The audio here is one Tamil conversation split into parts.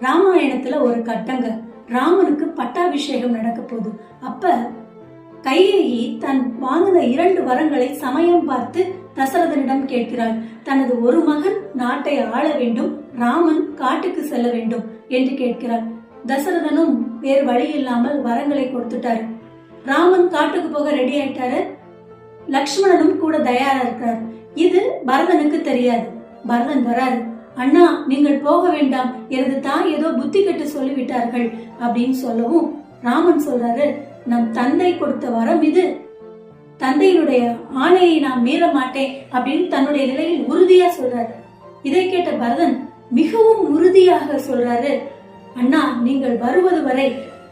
ராமாயணத்துல ஒரு கட்டங்க, ராமனுக்கு பட்டாபிஷேகம் நடக்க போகுது. அப்ப கைகேயி தன் வாங்கின 2 வரங்களை சமயம் பார்த்து தசரதனிடம் கேட்கிறாள். தனது ஒரு மகன் நாட்டை ஆள வேண்டும், ராமன் காட்டுக்கு செல்ல வேண்டும் என்று கேட்கிறாள். தசரதனும் வேறு வழி இல்லாமல் வரங்களை கொடுத்துட்டாரு. ராமன் காட்டுக்கு போக ரெடி ஆயிட்டாரு. லக்ஷ்மணனும் கூட தயாரா இருக்கிறார். இது பரதனுக்கு தெரியாது. பரதன் வராரு. அண்ணா, நீங்கள் போக வேண்டாம், எனது தாய் ஏதோ புத்தி கெட்டு சொல்லிவிட்டார்கள் அப்படின்னு சொல்லவும் ராமன் சொல்றாரு, நம் தந்தை கொடுத்த வரம் இது, தந்தையினுடைய ஆணையை நான் மீற மாட்டேன் அப்படின்னு தன்னுடைய நிலையில் உறுதியா சொல்றாரு. இதை கேட்ட பரதன் மிகவும் உறுதியாக சொல்றாரு, அண்ணா, நீங்கள் வருவது வரை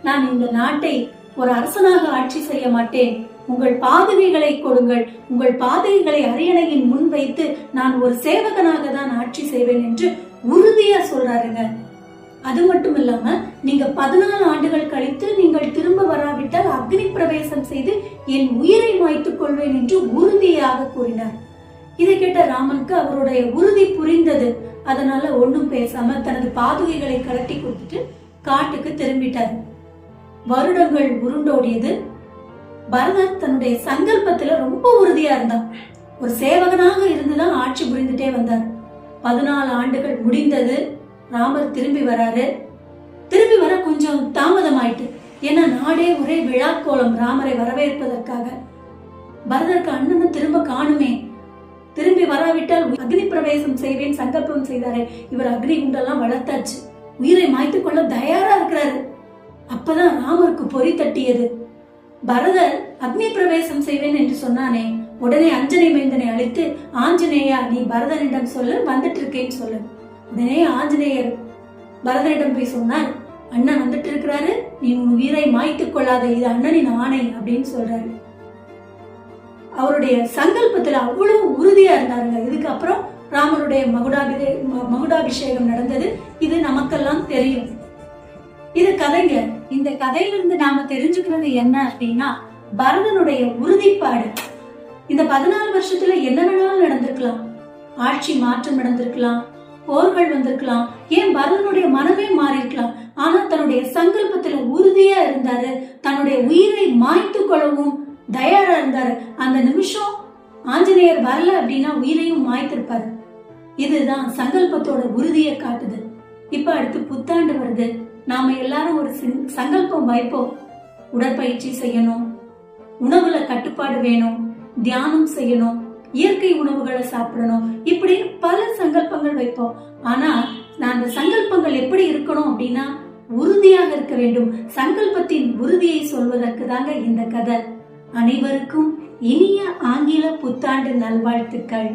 நான் இந்த நாட்டை ஒரு அரசனாக ஆட்சி செய்ய மாட்டேன். உங்கள் பாதுகைகளை கொடுங்கள், உங்கள் பாதுகைகளை அரியணையின் முன் வைத்து நான் ஒரு சேவகனாக தான் ஆட்சி செய்வேன் என்று உறுதியா சொல்றாருங்க. அது மட்டும் இல்லாம நீங்க 14 ஆண்டுகள் கழித்து நீங்கள் திரும்ப வராவிட்டால் அக்னி பிரவேசம் செய்து என் உயிரை மாய்த்துக் கொள்வேன் என்று உறுதியாக கூறினார். இதை கேட்ட ராமனுக்கு அவருடைய உறுதி புரிந்தது. அதனால ஒன்னும் பேசாம தனது பாதுகைகளை கலட்டி கொடுத்துட்டு காட்டுக்கு திரும்பிட்டார். வருடங்கள் உருண்டோடியது. பரதன் தன்னுடைய சங்கல்பத்துல ரொம்ப உறுதியா இருந்தான். ஒரு சேவகனாக இருந்துதான் ஆட்சி புரிந்துட்டே வந்தார். 14 ஆண்டுகள் முடிந்தது. ராமர் திரும்பி வராரு. திரும்பி வர கொஞ்சம் தாமதம் ஆயிட்டு. ஏன்னா நாடே ஒரே விழா கோலம் ராமரை வரவேற்பதற்காக. பரதருக்கு அண்ணன் திரும்ப காணுமே, திரும்பி வராவிட்டால் அக்னி பிரவேசம் செய்வேன் சங்கல்பம் செய்தாரு. இவர் அக்னி குண்டெல்லாம் வளர்த்தாச்சு, உயிரை மாய்த்துக் கொள்ள தயாரா இருக்கிறாரு. அப்பதான் ராமருக்கு பொறி தட்டியது. பரதர் அக்னி பிரவேசம் செய்வேன் என்று சொன்னானே, உடனே அஞ்சனை மைந்தனை அழைத்து, ஆஞ்சநேயா, நீ பரதனிடம் சொல்லு, வந்துட்டு இருக்கேன்னு சொல்லு. உடனே ஆஞ்சநேயர் பரதனிடம் போய் சொன்னார், அண்ணன் வந்துட்டு இருக்கிறாரு, நீ உன் உயிரை மாய்த்துக் கொள்ளாத, இது அண்ணனின் ஆணை அப்படின்னு சொல்றாரு. அவருடைய சங்கல்பத்துல அவ்வளவு உறுதியா இருந்தாருங்க. இதுக்கப்புறம் ராமனுடைய மகுடாபிஷேகம் நடந்தது. இது நமக்கெல்லாம் தெரியும். இது கதைங்க. இந்த கதையிலிருந்து நாம தெரிஞ்சுக்கிறது என்ன அப்படின்னா, பரதனுடைய உறுதிப்பாடு. இந்த 14 வருஷத்துல என்ன வேணாலும் நடந்திருக்கலாம். ஆட்சி மாற்றம் நடந்திருக்கலாம், போர்கள் வந்திருக்கலாம், ஏன் பரதனுடைய மனமே மாறி இருக்கலாம். ஆனா தன்னுடைய சங்கல்பத்துல உறுதியா இருந்தாரு. தன்னுடைய உயிரை மாய்த்து கொள்ளவும் தயாரா இருந்தாரு. அந்த நிமிஷம் ஆஞ்சநேயர் வரல அப்படின்னா உயிரையும் மாய்த்திருப்பாரு. இதுதான் சங்கல்பத்தோட உறுதியை காட்டுது. இப்ப அடுத்து புத்தாண்டு வருது. நாம எல்லாரும் ஒரு சங்கல்பம் வைப்போம். உடற்பயிற்சி செய்யணும், உணவுல கட்டுப்பாடு வேணும், தியானம் செய்யணும், இயற்கை உணவுகளை சாப்பிடணும், இப்படி பல சங்கல்பங்கள் வைப்போம். ஆனா அந்த சங்கல்பங்கள் எப்படி இருக்கணும் அப்படின்னா உறுதியாக இருக்க வேண்டும். சங்கல்பத்தின் உறுதியை சொல்வதற்கு தாங்க இந்த கதை. அனைவருக்கும் இனிய ஆங்கில புத்தாண்டு நல்வாழ்த்துக்கள்.